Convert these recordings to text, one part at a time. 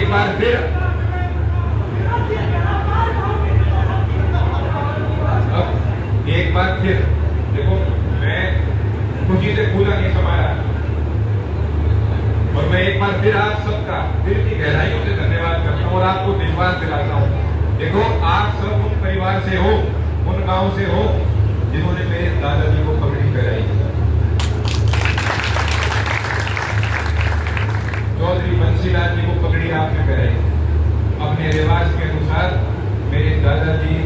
एक बार फिर देखो, मैं खुशी से फूला नहीं समाया और मैं एक बार फिर आप सबका दिल की गहराइयों से धन्यवाद करता हूँ और आपको विश्वास दिलाता हूँ। देखो, आप सब उन परिवार से हो, उन गांव से हो जिन्होंने मेरे दादाजी को पगड़ी पहनाई। चौधरी बंसीलाल जी को पगड़ी आपने पहनाई। अपने रिवाज के अनुसार मेरे दादाजी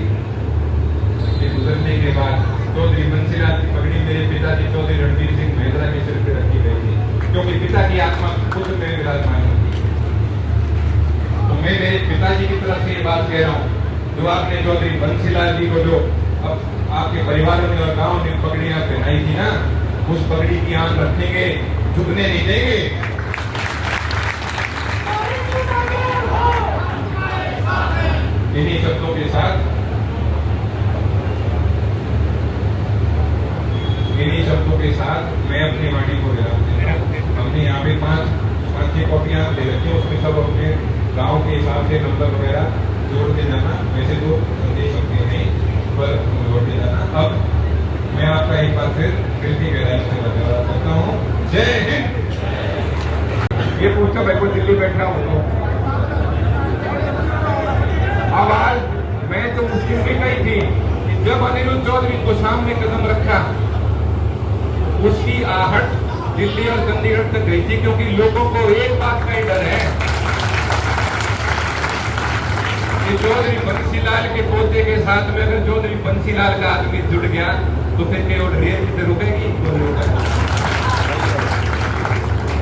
के गुजरने के बाद चौधरी बंसीलाल की पगड़ी मेरे पिताजी चौधरी रणवीर सिंह महिंद्रा के सिर पर रखी गई थी, क्योंकि पिता की आत्मा खुद में विराजमान होती। तो मैं मेरे पिताजी की तरफ से ये बात कह रहा हूँ, जो आपने चौधरी बंसीलाल जी को जो अब आपके परिवारों ने और गांव ने पगड़ियां पहनाई थी ना, उस पगड़ी की आंख रखेंगे, झुकने नहीं देंगे। इन्हीं शब्दों के साथ मैं अपनी वाणी को विराम देता हूं। हमने यहाँ पे 5-6 कॉपियां ले रखी हैं, उसमें सब अपने गांव के हिसाब से नंबर वगैरह जोड़ के जाना। वैसे तो दे सकते हैं पर जोड़ के जाना। अब मैं आपका एक बार फिर दिल की गहराई से धन्यवाद करता हूँ। जय हिंद। ये पूछो मैं कोई दिल्ली बैठ रहा हूँ तो आवाज मैं तो मुस्लिम भी नहीं थी कि जब अनिरुद्ध चौधरी को सामने कदम रखा, उसकी आहट दिल्ली और चंडीगढ़ तक गई थी, क्योंकि लोगों को एक बात का ही डर है कि चौधरी बंसीलाल के पोते के साथ में अगर चौधरी बंसीलाल का आदमी जुड़ गया तो फिर केवल रेल कितने रुकेगी।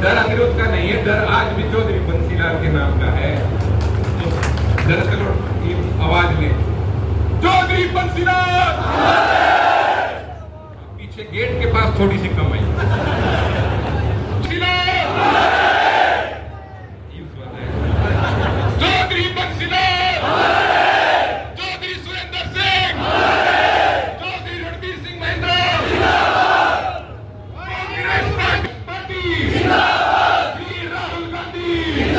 डर अनिरुद्ध का नहीं है, डर आज भी चौधरी बंसीलाल के नाम का है। तो दरअसल आवाज में चौधरी बंसीलाल गेट के पास थोड़ी सी कम आई। Chaudhary Bansilal, Chaudhary Surendra Singh, Chaudhary Ranvir Singh Mahindra, Congress party, Shri Rahul Gandhi, Shri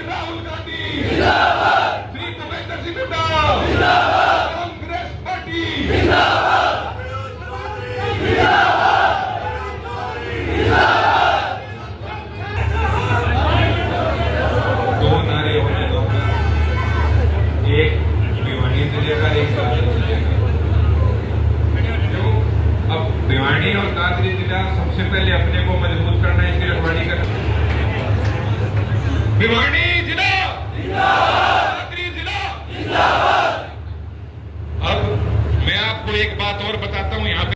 Rahul Gandhi, Shri Bhupendra Singh Hooda, Congress party. दो नारे होने दो, एक भिवानी जिले का, एक दादरी जिले का। अब भिवानी और दादरी जिला सबसे पहले अपने को मजबूत करना है, इसकी रखवाली करना। भिवानी जिला, दादरी जिला। अब मैं आपको एक बात और बताता हूँ यहाँ पे।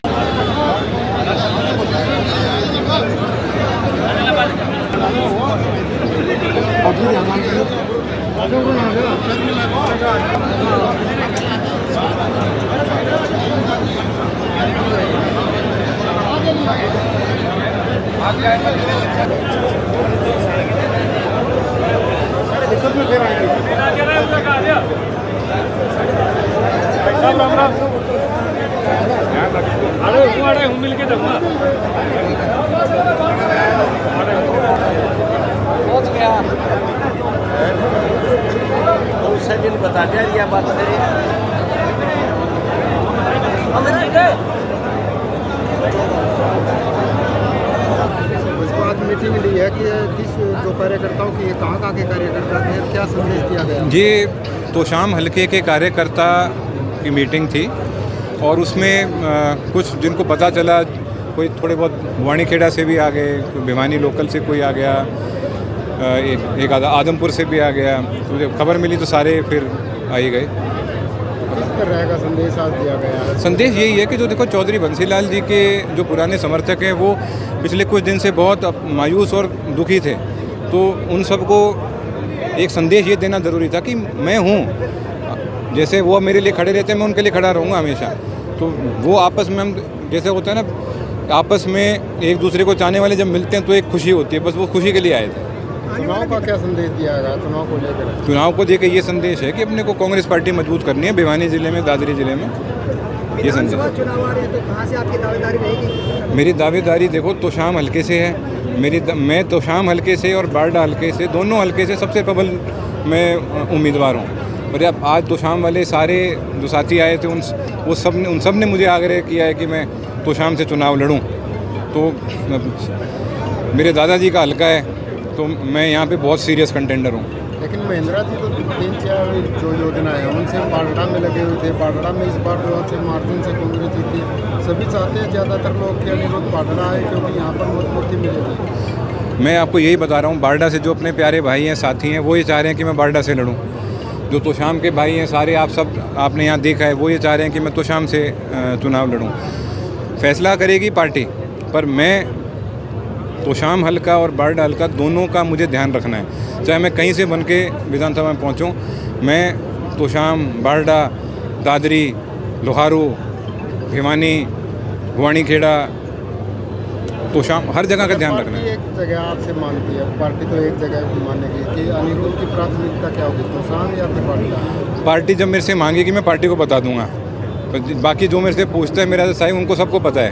अरे हूँ मिल के देखना पहुंच गया तो उससे दिन बता दिया या बात करें। मीटिंग ली है कि किस जो कार्यकर्ताओं की कहाँ के कार्यकर्ता थे, क्या संदेश दिया गया? ये तोशाम हल्के के कार्यकर्ता की मीटिंग थी और उसमें कुछ जिनको पता चला, कोई थोड़े बहुत वाणीखेड़ा से भी आ गए, भिवानी लोकल से कोई आ गया, एक आदमपुर से भी आ गया। तो जब खबर मिली तो सारे फिर आ ही गए। किस तरह का संदेश आज दिया गया? संदेश यही है कि जो देखो, चौधरी बंसीलाल जी के जो पुराने समर्थक हैं वो पिछले कुछ दिन से बहुत मायूस और दुखी थे, तो उन सबको एक संदेश ये देना ज़रूरी था कि मैं हूँ, जैसे वो मेरे लिए खड़े रहते हैं मैं उनके लिए खड़ा रहूँगा हमेशा। तो वो आपस में हम, जैसे होता है ना, आपस में एक दूसरे को चाहने वाले जब मिलते हैं तो एक खुशी होती है, बस वो खुशी के लिए आए थे। चुनाव का क्या संदेश दिया गया? चुनाव को लेकर ये संदेश है कि अपने को कांग्रेस पार्टी मजबूत करनी है भिवानी जिले में, दादरी जिले में। ये संदेश। चुनाव आ रहे हैं तो कहाँ से आपकी दावेदारी रहेगी? मेरी दावेदारी देखो, तोशाम हल्के से है मैं तोशाम हलके से और बारडा हलके से, दोनों हलके से सबसे प्रबल मैं उम्मीदवार हूँ। और अब आज तोशाम वाले सारे जो साथी आए थे उन सब ने मुझे आग्रह किया है कि मैं तोशाम से चुनाव लड़ूं। तो मेरे दादाजी का हलका है, तो मैं यहाँ पे बहुत सीरियस कंटेंडर हूँ। लेकिन महिंद्रा जी तो 3-4 जो योजना है उनसे बारडा में लगे हुए थे। बारडा में इस बार जो अच्छे मार्जिन से कांग्रेस जीती। सभी चाहते हैं ज़्यादातर लोग कि अनिरुद्ध बारडा आए, क्योंकि यहाँ पर मजबूती मिलेगी। मैं आपको यही बता रहा हूँ, बारडा से जो अपने प्यारे भाई हैं, साथी हैं, वो ये चाह रहे हैं कि मैं बारडा से लड़ूँ। जो तोशाम के भाई हैं सारे, आपने यहाँ देखा है, वो ये चाह रहे हैं कि मैं तोशाम से चुनाव लड़ूँ। फैसला करेगी पार्टी, पर मैं तोशाम हल्का और बारडा हल्का दोनों का मुझे ध्यान रखना है। चाहे मैं कहीं से बन के विधानसभा में पहुँचूँ, मैं तोशाम, बारडा, दादरी, लोहारू, भिवानी, गुआनीखेड़ा, तोशाम, हर जगह का ध्यान रखना है। एक जगह आपसे मांगती है पार्टी, तो एक जगह मानेगी कि अनिरुद्ध की प्राथमिकता क्या होगी, तोशाम या फिर बारडा? पार्टी जब मेरे से मांगेगी मैं पार्टी को बता दूंगा। तो बाकी जो मेरे से पूछता है मेरा साई, उनको सबको पता है,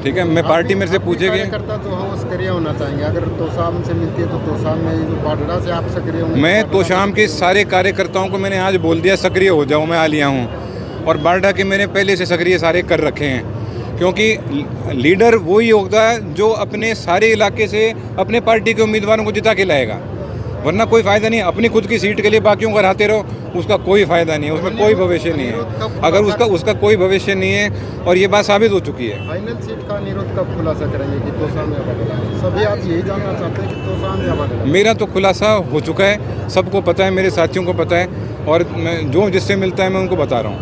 ठीक है। मैं पार्टी मेरे से पूछेगी। कार्यकर्ता जो हम सक्रिय होना चाहेंगे, अगर तोशाम से मिलती है तो तोशाम में, बारडा से आप सक्रिय होंगे? मैं तोशाम के सारे कार्यकर्ताओं को मैंने आज बोल दिया सक्रिय हो जाओ, मैं आ लिया हूँ। और बारडा के मैंने पहले से सक्रिय सारे कर रखे हैं, क्योंकि लीडर वही होता है जो अपने सारे इलाके से अपने पार्टी के उम्मीदवारों को जिता के लाएगा, वरना कोई फ़ायदा नहीं। अपनी खुद की सीट के लिए बाकियों को हराते रहो, उसका कोई फ़ायदा नहीं है, उसमें कोई भविष्य नहीं है। अगर उसका कोई भविष्य नहीं है, और ये बात साबित हो चुकी है। फाइनल सीट का अनिरुद्ध कब खुलासा करेंगे कि तोशाम या बारडा? सभी आप यही जानना चाहते हैं कि तोशाम या बारडा? मेरा तो खुलासा हो चुका है, सबको पता है, मेरे साथियों को पता है, और मैं जो जिससे मिलता है मैं उनको बता रहा हूँ।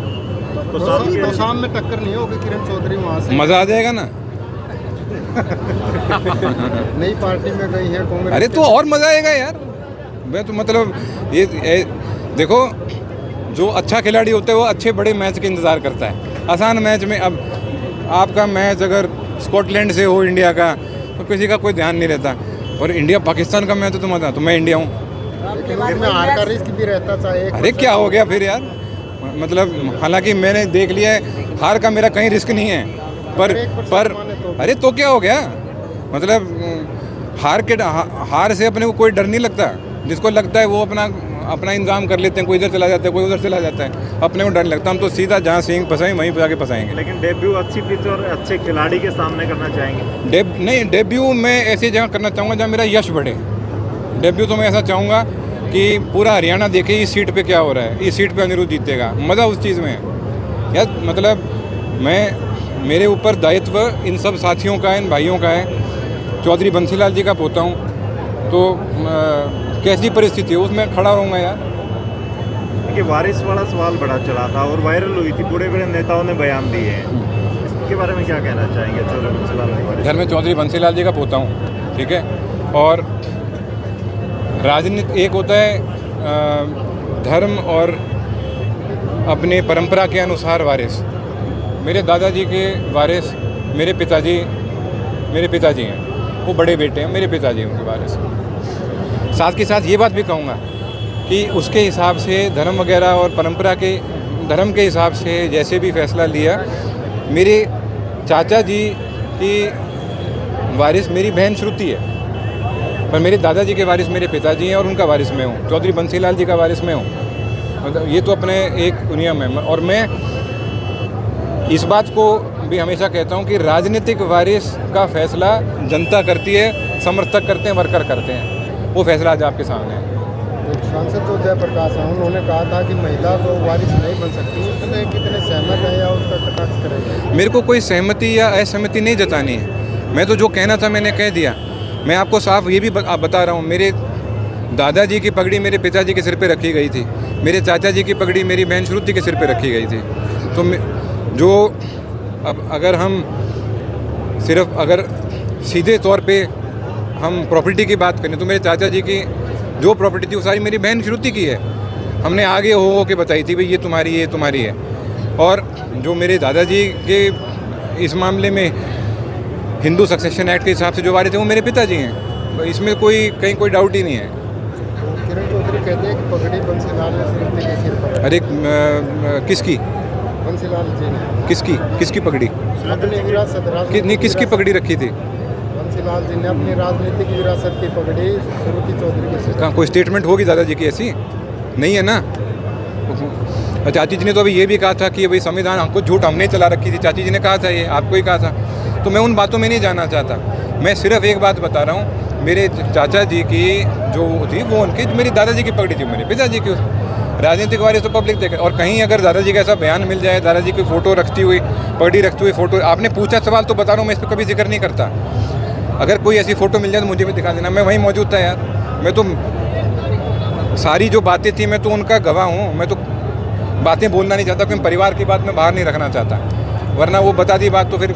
तोशाम में टक्कर नहीं होगी किरण चौधरी वहाँ से? मज़ा आ जाएगा ना। नई पार्टी में गई है कांग्रेस। अरे तो और मज़ा आएगा यार। मैं तो मतलब ये देखो, जो अच्छा खिलाड़ी होता है वो अच्छे बड़े मैच के इंतज़ार करता है। आसान मैच में, अब आपका मैच अगर स्कॉटलैंड से हो इंडिया का, तो किसी का कोई ध्यान नहीं रहता। और इंडिया पाकिस्तान का मैच तो मज़ा, तो मैं इंडिया हूँ। लेकिन उसमें हार का रिस्क भी रहता चाहे। अरे क्या हो गया फिर यार, मतलब हालांकि मैंने देख लिया है हार का मेरा कहीं रिस्क नहीं है, पर अरे तो क्या हो गया, मतलब हार से अपने को कोई डर नहीं लगता। जिसको लगता है वो अपना इंतजाम कर लेते हैं, कोई इधर चला जाता है, कोई उधर चला जाता है, अपने को डर नहीं लगता। हम तो सीधा जहाँ सींग फंसाएं वहीं जाके फंसाएंगे। लेकिन डेब्यू अच्छी पिच और अच्छे खिलाड़ी के सामने करना चाहेंगे? डेब्यू मैं ऐसी जगह करना चाहूँगा जहाँ मेरा यश बढ़े। डेब्यू तो मैं ऐसा चाहूँगा कि पूरा हरियाणा देखे इस सीट पे क्या हो रहा है, इस सीट पे अनिरुद्ध जीतेगा, मज़ा उस चीज़ में है यार। मतलब मेरे ऊपर दायित्व इन सब साथियों का है, इन भाइयों का है। चौधरी बंसीलाल जी का पोता हूँ, तो कैसी परिस्थिति है उसमें खड़ा रहूँगा यार। कि वारिस वाला सवाल बड़ा चला था और वायरल हुई थी, बड़े बड़े नेताओं ने बयान दिए हैं, इसके बारे में क्या कहना चाहेंगे? चौधरी बंसीलाल के बारे में। घर में चौधरी बंसीलाल जी का पोता हूँ, ठीक है। और राजनीति एक होता है धर्म और अपने परंपरा के अनुसार वारिस। मेरे दादाजी के वारिस मेरे पिताजी हैं, वो बड़े बेटे हैं, मेरे पिताजी उनके वारिस। साथ के साथ ये बात भी कहूँगा कि उसके हिसाब से धर्म वगैरह और परंपरा के धर्म के हिसाब से जैसे भी फैसला लिया, मेरे चाचा जी की वारिस मेरी बहन श्रुति है, पर मेरे दादाजी के वारिस मेरे पिताजी हैं और उनका वारिस मैं हूँ। चौधरी बंसीलाल जी का वारिस मैं हूँ। मतलब ये तो अपने एक नियम है। और मैं इस बात को भी हमेशा कहता हूँ कि राजनीतिक वारिस का फैसला जनता करती है, समर्थक करते हैं, वर्कर करते हैं। वो फैसला आज आपके सामने है। सांसद जो जयप्रकाश हैं उन्होंने कहा था कि महिला जो वारिस नहीं बन सकती, उससे कितने सहमत है या उसका कटाक्ष करेंगे? मेरे को कोई सहमति या असहमति नहीं जतानी है। मैं तो जो कहना था मैंने कह दिया। मैं आपको साफ ये भी बता रहा हूँ, मेरे दादाजी की पगड़ी मेरे पिताजी के सिर पे रखी गई थी, मेरे चाचा जी की पगड़ी मेरी बहन श्रुति के सिर पे रखी गई थी। तो जो अब अगर सीधे तौर पे हम प्रॉपर्टी की बात करें तो मेरे चाचा जी की जो प्रॉपर्टी थी वो सारी मेरी बहन श्रुति की है। हमने आगे हो के बताई थी भाई ये तुम्हारी है। और जो मेरे दादाजी के इस मामले में हिंदू सक्सेशन एक्ट के हिसाब से जो वारिस थे वो मेरे पिताजी हैं। इसमें कहीं कोई डाउट ही नहीं है। किरण चौधरी कहते हैं कि पगड़ी बंसीलाल ने श्रुति के सिर पर। अरे किसकी? बंसीलाल जी ने। किसकी पगड़ी? नहीं, किसकी पगड़ी रखी थी? बंसीलाल जी ने अपनी राजनीतिक विरासत की पगड़ी श्रुति चौधरी के सिर। कहाँ कोई स्टेटमेंट होगी दादाजी की ऐसी? नहीं है ना। चाची जी ने तो अभी ये भी कहा था कि भाई संविधान हमको झूठ हमने चला रखी थी, चाची जी ने कहा था, ये आपको ही कहा था। तो मैं उन बातों में नहीं जाना चाहता, मैं सिर्फ एक बात बता रहा हूँ, मेरे चाचा जी की जो थी वो उनकी, मेरी दादाजी की पगड़ी थी, मेरे पिताजी की। राजनीतिक वारिस तो पब्लिक देखे, और कहीं अगर दादाजी का ऐसा बयान मिल जाए, दादाजी की फ़ोटो रखती हुई, पगड़ी रखती हुई फ़ोटो, आपने पूछा सवाल तो बता रहा हूँ, मैं इस पर कभी जिक्र नहीं करता। अगर कोई ऐसी फ़ोटो मिल जाए तो मुझे भी दिखा देना, मैं वहीं मौजूद था यार। मैं तो सारी जो बातें थी मैं तो उनका गवाह हूँ, मैं तो बातें बोलना नहीं चाहता, क्योंकि परिवार की बात मैं बाहर नहीं रखना चाहता, वरना वो बता दी बात तो फिर